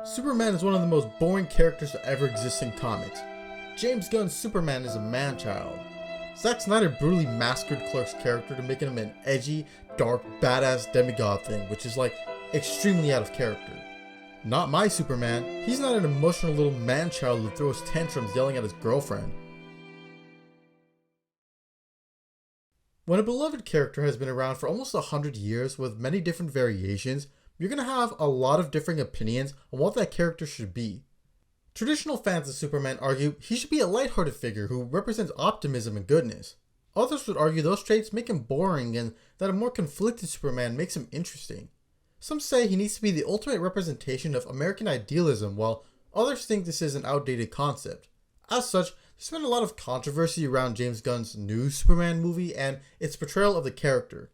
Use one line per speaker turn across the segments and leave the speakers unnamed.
Superman is one of the most boring characters to ever exist in comics. James Gunn's Superman is a man-child. Zack Snyder brutally massacred Clark's character to making him an edgy, dark, badass demigod thing, which is like extremely out of character. Not my Superman. He's not an emotional little man-child who throws tantrums yelling at his girlfriend. When a beloved character has been around for almost 100 years with many different variations, you're going to have a lot of differing opinions on what that character should be. Traditional fans of Superman argue he should be a lighthearted figure who represents optimism and goodness. Others would argue those traits make him boring and that a more conflicted Superman makes him interesting. Some say he needs to be the ultimate representation of American idealism, while others think this is an outdated concept. As such, there's been a lot of controversy around James Gunn's new Superman movie and its portrayal of the character.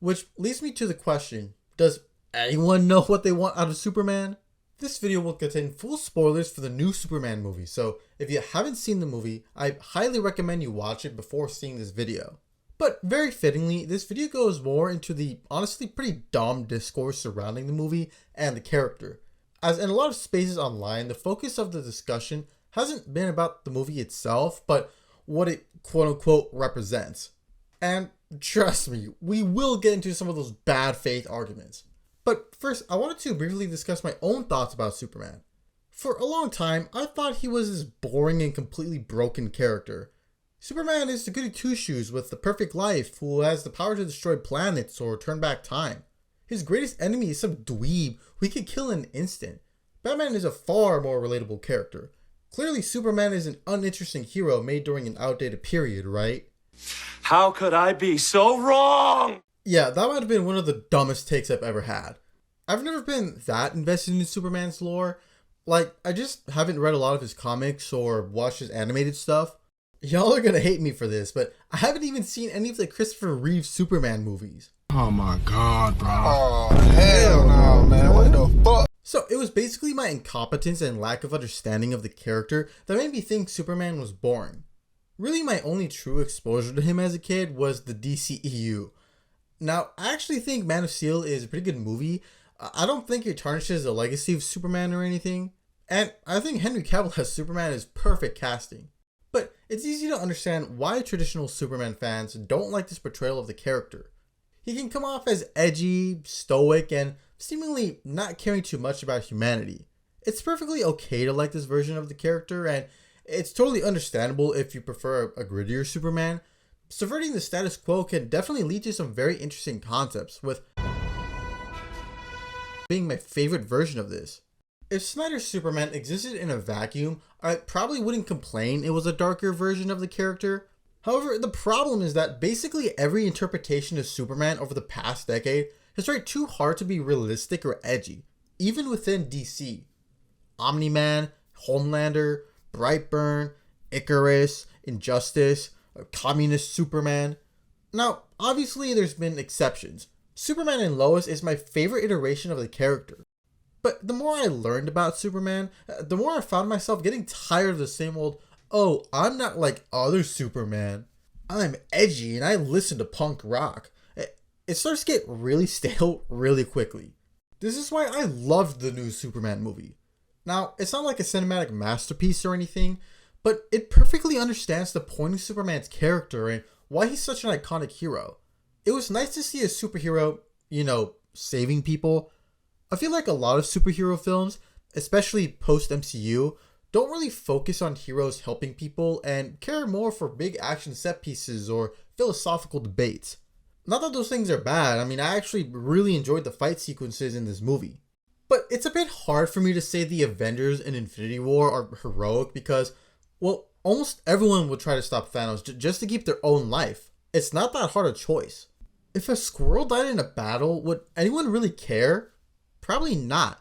Which leads me to the question, does anyone know what they want out of Superman? This video will contain full spoilers for the new Superman movie, so if you haven't seen the movie, I highly recommend you watch it before seeing this video. But very fittingly, this video goes more into the honestly pretty dumb discourse surrounding the movie and the character. As in a lot of spaces online, the focus of the discussion hasn't been about the movie itself, but what it quote-unquote represents. And trust me, we will get into some of those bad faith arguments. But first, I wanted to briefly discuss my own thoughts about Superman. For a long time, I thought he was this boring and completely broken character. Superman is the goody two-shoes with the perfect life who has the power to destroy planets or turn back time. His greatest enemy is some dweeb who he could kill in an instant. Batman is a far more relatable character. Clearly, Superman is an uninteresting hero made during an outdated period, right?
How could I be so wrong?
Yeah, that might have been one of the dumbest takes I've ever had. I've never been that invested in Superman's lore. Like, I just haven't read a lot of his comics or watched his animated stuff. Y'all are gonna hate me for this, but I haven't even seen any of the Christopher Reeve Superman movies.
Oh my god, bro. Oh, hell no, man. What the fuck?
So it was basically my incompetence and lack of understanding of the character that made me think Superman was boring. Really, my only true exposure to him as a kid was the DCEU. Now, I actually think Man of Steel is a pretty good movie. I don't think it tarnishes the legacy of Superman or anything. And I think Henry Cavill as Superman is perfect casting. But it's easy to understand why traditional Superman fans don't like this portrayal of the character. He can come off as edgy, stoic, and seemingly not caring too much about humanity. It's perfectly okay to like this version of the character, and it's totally understandable if you prefer a grittier Superman. Subverting the status quo can definitely lead to some very interesting concepts, with being my favorite version of this. If Snyder's Superman existed in a vacuum, I probably wouldn't complain it was a darker version of the character. However, the problem is that basically every interpretation of Superman over the past decade has tried too hard to be realistic or edgy, even within DC. Omni-Man, Homelander, Brightburn, Icarus, Injustice, Communist Superman. Now, obviously there's been exceptions. Superman and Lois is my favorite iteration of the character. But the more I learned about Superman, the more I found myself getting tired of the same old, oh, I'm not like other Superman. I'm edgy and I listen to punk rock. It starts to get really stale really quickly. This is why I loved the new Superman movie. Now, it's not like a cinematic masterpiece or anything, but it perfectly understands the point of Superman's character and why he's such an iconic hero. It was nice to see a superhero, saving people. I feel like a lot of superhero films, especially post-MCU, don't really focus on heroes helping people and care more for big action set pieces or philosophical debates. Not that those things are bad, I actually really enjoyed the fight sequences in this movie. But it's a bit hard for me to say the Avengers in Infinity War are heroic because, well, almost everyone would try to stop Thanos just to keep their own life. It's not that hard a choice. If a squirrel died in a battle, would anyone really care? Probably not.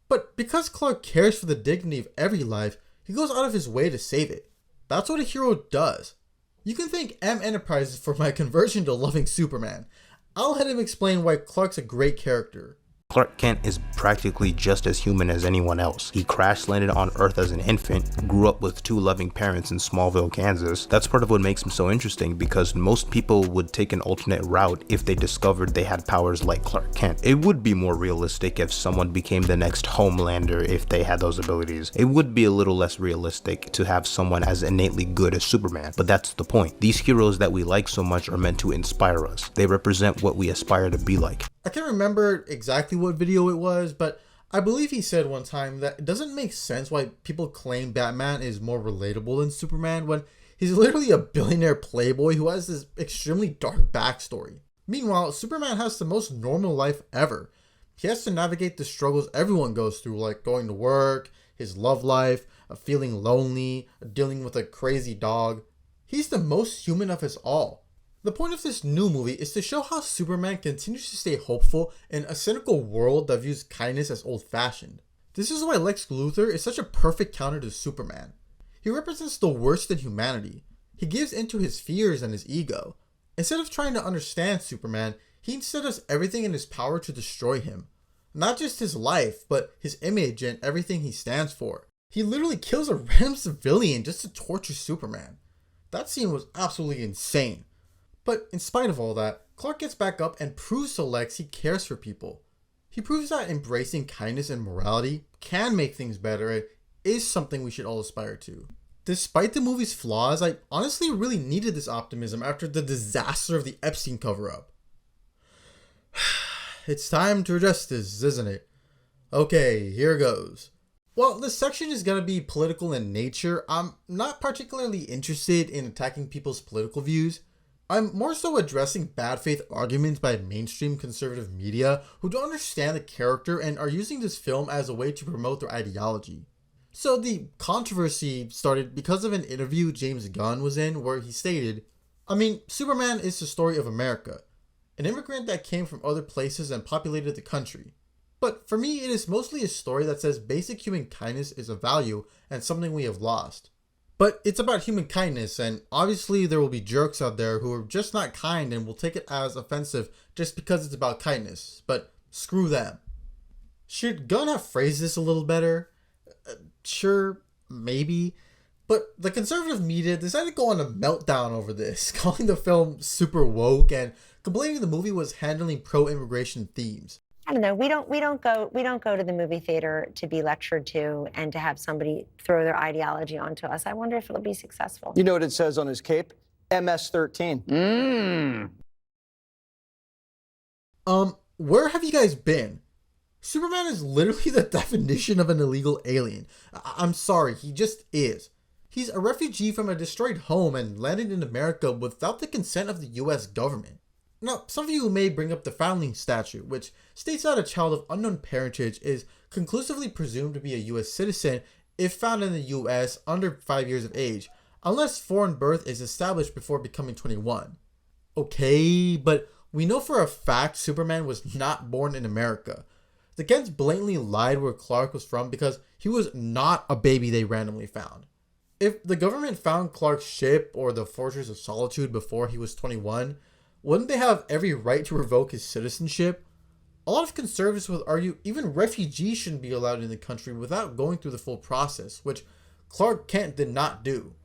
But because Clark cares for the dignity of every life, he goes out of his way to save it. That's what a hero does. You can thank M Enterprises for my conversion to loving Superman. I'll let him explain why Clark's a great character.
Clark Kent is practically just as human as anyone else. He crash landed on Earth as an infant, grew up with 2 loving parents in Smallville, Kansas. That's part of what makes him so interesting, because most people would take an alternate route if they discovered they had powers like Clark Kent. It would be more realistic if someone became the next Homelander if they had those abilities. It would be a little less realistic to have someone as innately good as Superman, but that's the point. These heroes that we like so much are meant to inspire us. They represent what we aspire to be like.
I can't remember exactly what video it was, but I believe he said one time that it doesn't make sense why people claim Batman is more relatable than Superman when he's literally a billionaire playboy who has this extremely dark backstory. Meanwhile, Superman has the most normal life ever. He has to navigate the struggles everyone goes through, like going to work, his love life, feeling lonely, dealing with a crazy dog. He's the most human of us all. The point of this new movie is to show how Superman continues to stay hopeful in a cynical world that views kindness as old-fashioned. This is why Lex Luthor is such a perfect counter to Superman. He represents the worst in humanity. He gives into his fears and his ego. Instead of trying to understand Superman, he instead does everything in his power to destroy him. Not just his life, but his image and everything he stands for. He literally kills a random civilian just to torture Superman. That scene was absolutely insane. But in spite of all that, Clark gets back up and proves to Lex he cares for people. He proves that embracing kindness and morality can make things better and is something we should all aspire to. Despite the movie's flaws, I honestly really needed this optimism after the disaster of the Epstein cover-up. It's time to address this, isn't it? Okay, here goes. While this section is going to be political in nature, I'm not particularly interested in attacking people's political views. I'm more so addressing bad faith arguments by mainstream conservative media who don't understand the character and are using this film as a way to promote their ideology. So the controversy started because of an interview James Gunn was in where he stated, Superman is the story of America, an immigrant that came from other places and populated the country. But for me, it is mostly a story that says basic human kindness is a value and something we have lost. But it's about human kindness, and obviously there will be jerks out there who are just not kind and will take it as offensive just because it's about kindness, but screw them. Should Gunn have phrased this a little better? Sure, maybe. But the conservative media decided to go on a meltdown over this, calling the film super woke and complaining the movie was handling pro-immigration themes.
I don't know. We don't go to the movie theater to be lectured to and to have somebody throw their ideology onto us. I wonder if it'll be successful.
You know what it says on his cape? MS-13.
Where have you guys been? Superman is literally the definition of an illegal alien. I'm sorry, he just is. He's a refugee from a destroyed home and landed in America without the consent of the US government. Now, some of you may bring up the founding statute, which states that a child of unknown parentage is conclusively presumed to be a US citizen if found in the US under 5 years of age, unless foreign birth is established before becoming 21. Okay, but we know for a fact Superman was not born in America. The Kents blatantly lied where Clark was from because he was not a baby they randomly found. If the government found Clark's ship or the Fortress of Solitude before he was 21, wouldn't they have every right to revoke his citizenship? A lot of conservatives would argue even refugees shouldn't be allowed in the country without going through the full process, which Clark Kent did not do.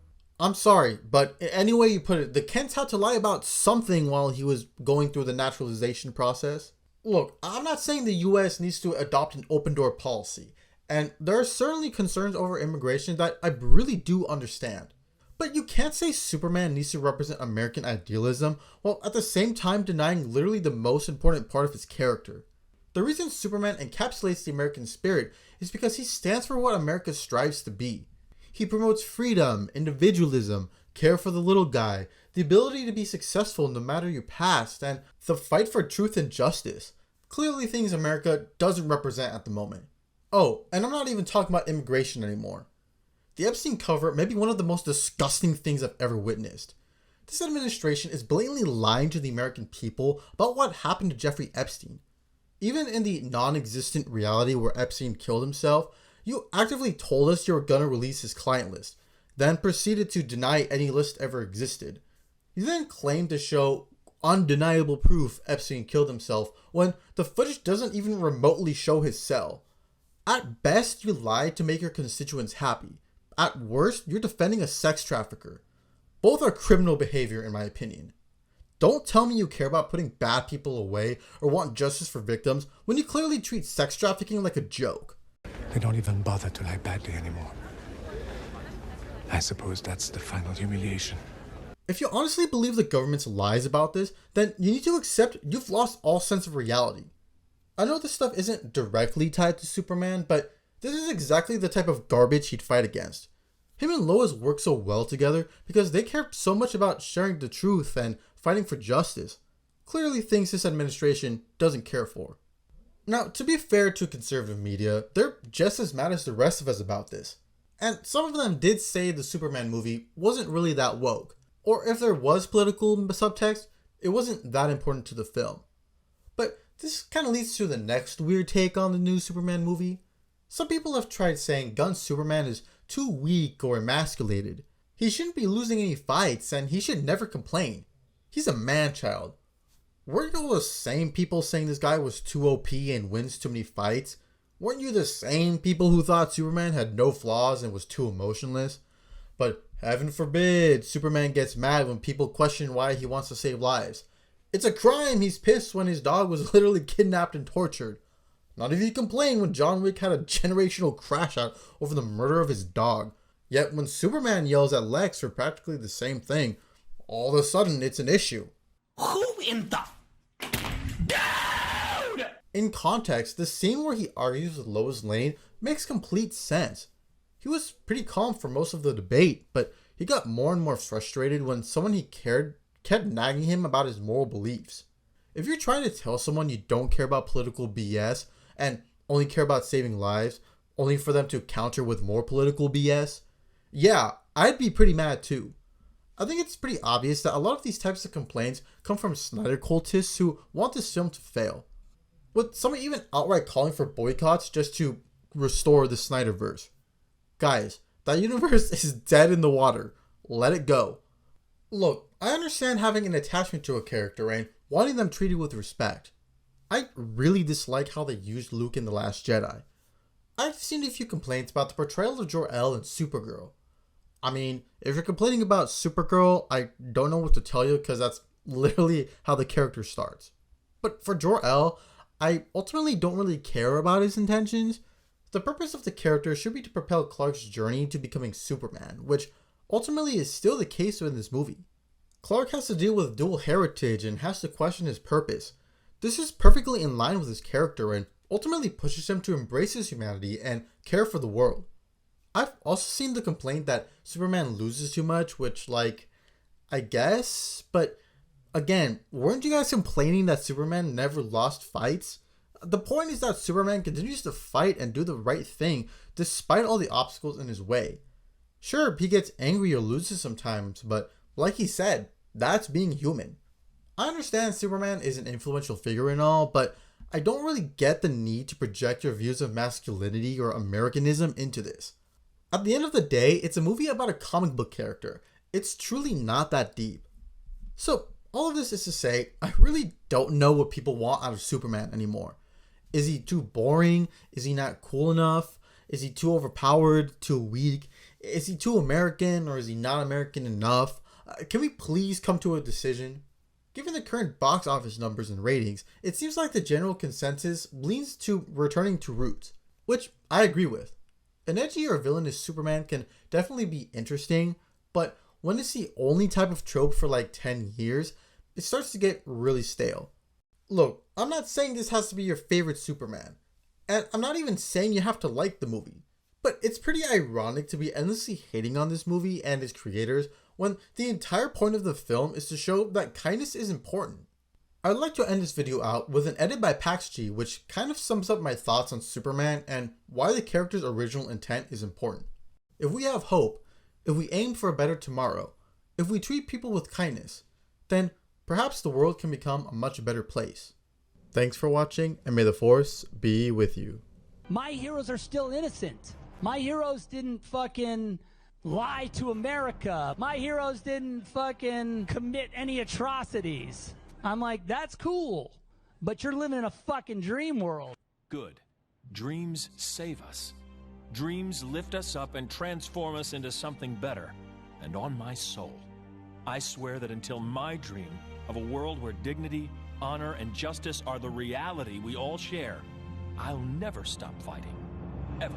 I'm sorry, but any way you put it, the Kents had to lie about something while he was going through the naturalization process. Look, I'm not saying the US needs to adopt an open door policy, and there are certainly concerns over immigration that I really do understand. But you can't say Superman needs to represent American idealism while at the same time denying literally the most important part of his character. The reason Superman encapsulates the American spirit is because he stands for what America strives to be. He promotes freedom, individualism, care for the little guy, the ability to be successful no matter your past, and the fight for truth and justice. Clearly things America doesn't represent at the moment. Oh, and I'm not even talking about immigration anymore. The Epstein cover may be one of the most disgusting things I've ever witnessed. This administration is blatantly lying to the American people about what happened to Jeffrey Epstein. Even in the non-existent reality where Epstein killed himself, you actively told us you were gonna release his client list, then proceeded to deny any list ever existed. You then claimed to show undeniable proof Epstein killed himself when the footage doesn't even remotely show his cell. At best, you lied to make your constituents happy. At worst, you're defending a sex trafficker. Both are criminal behavior in my opinion. Don't tell me you care about putting bad people away or want justice for victims when you clearly treat sex trafficking like a joke.
They don't even bother to lie badly anymore. I suppose that's the final humiliation.
If you honestly believe the government's lies about this, then you need to accept you've lost all sense of reality. I know this stuff isn't directly tied to Superman, but this is exactly the type of garbage he'd fight against. Him and Lois work so well together because they care so much about sharing the truth and fighting for justice. Clearly things this administration doesn't care for. Now, to be fair to conservative media, they're just as mad as the rest of us about this. And some of them did say the Superman movie wasn't really that woke, or if there was political subtext, it wasn't that important to the film. But this kind of leads to the next weird take on the new Superman movie. Some people have tried saying Gunn's Superman is too weak or emasculated. He shouldn't be losing any fights and he should never complain. He's a man-child. Weren't you all the same people saying this guy was too OP and wins too many fights? Weren't you the same people who thought Superman had no flaws and was too emotionless? But heaven forbid Superman gets mad when people question why he wants to save lives. It's a crime he's pissed when his dog was literally kidnapped and tortured. Not if you complain when John Wick had a generational crash out over the murder of his dog. Yet when Superman yells at Lex for practically the same thing, all of a sudden it's an issue.
Who in the... Dude!
In context, the scene where he argues with Lois Lane makes complete sense. He was pretty calm for most of the debate, but he got more and more frustrated when someone he cared kept nagging him about his moral beliefs. If you're trying to tell someone you don't care about political BS and only care about saving lives, only for them to counter with more political BS, yeah, I'd be pretty mad too. I think it's pretty obvious that a lot of these types of complaints come from Snyder cultists who want this film to fail, with some even outright calling for boycotts just to restore the Snyderverse. Guys, that universe is dead in the water. Let it go. Look, I understand having an attachment to a character and wanting them treated with respect. I really dislike how they used Luke in The Last Jedi. I've seen a few complaints about the portrayal of Jor-El in Supergirl. I mean, if you're complaining about Supergirl, I don't know what to tell you because that's literally how the character starts. But for Jor-El, I ultimately don't really care about his intentions. The purpose of the character should be to propel Clark's journey to becoming Superman, which ultimately is still the case in this movie. Clark has to deal with dual heritage and has to question his purpose. This is perfectly in line with his character and ultimately pushes him to embrace his humanity and care for the world. I've also seen the complaint that Superman loses too much, which, like, I guess, but again, weren't you guys complaining that Superman never lost fights? The point is that Superman continues to fight and do the right thing despite all the obstacles in his way. Sure, he gets angry or loses sometimes, but like he said, that's being human. I understand Superman is an influential figure and all, but I don't really get the need to project your views of masculinity or Americanism into this. At the end of the day, it's a movie about a comic book character. It's truly not that deep. So, all of this is to say, I really don't know what people want out of Superman anymore. Is he too boring? Is he not cool enough? Is he too overpowered? Too weak? Is he too American or is he not American enough? Can we please come to a decision? Given the current box office numbers and ratings, it seems like the general consensus leans to returning to roots, which I agree with. An edgy or villainous Superman can definitely be interesting, but when it's the only type of trope for like 10 years, it starts to get really stale. Look, I'm not saying this has to be your favorite Superman, and I'm not even saying you have to like the movie, but it's pretty ironic to be endlessly hating on this movie and its creators when the entire point of the film is to show that kindness is important. I'd like to end this video out with an edit by PaxG which kind of sums up my thoughts on Superman and why the character's original intent is important. If we have hope, if we aim for a better tomorrow, if we treat people with kindness, then perhaps the world can become a much better place. Thanks for watching, and may the Force be with you.
My heroes are still innocent. My heroes didn't fucking lie to America. My heroes didn't fucking commit any atrocities. I'm like, that's cool, but you're living in a fucking dream world.
Good. Dreams save us. Dreams lift us up and transform us into something better. And on my soul, I swear that until my dream of a world where dignity, honor, and justice are the reality we all share, I'll never stop fighting. Ever.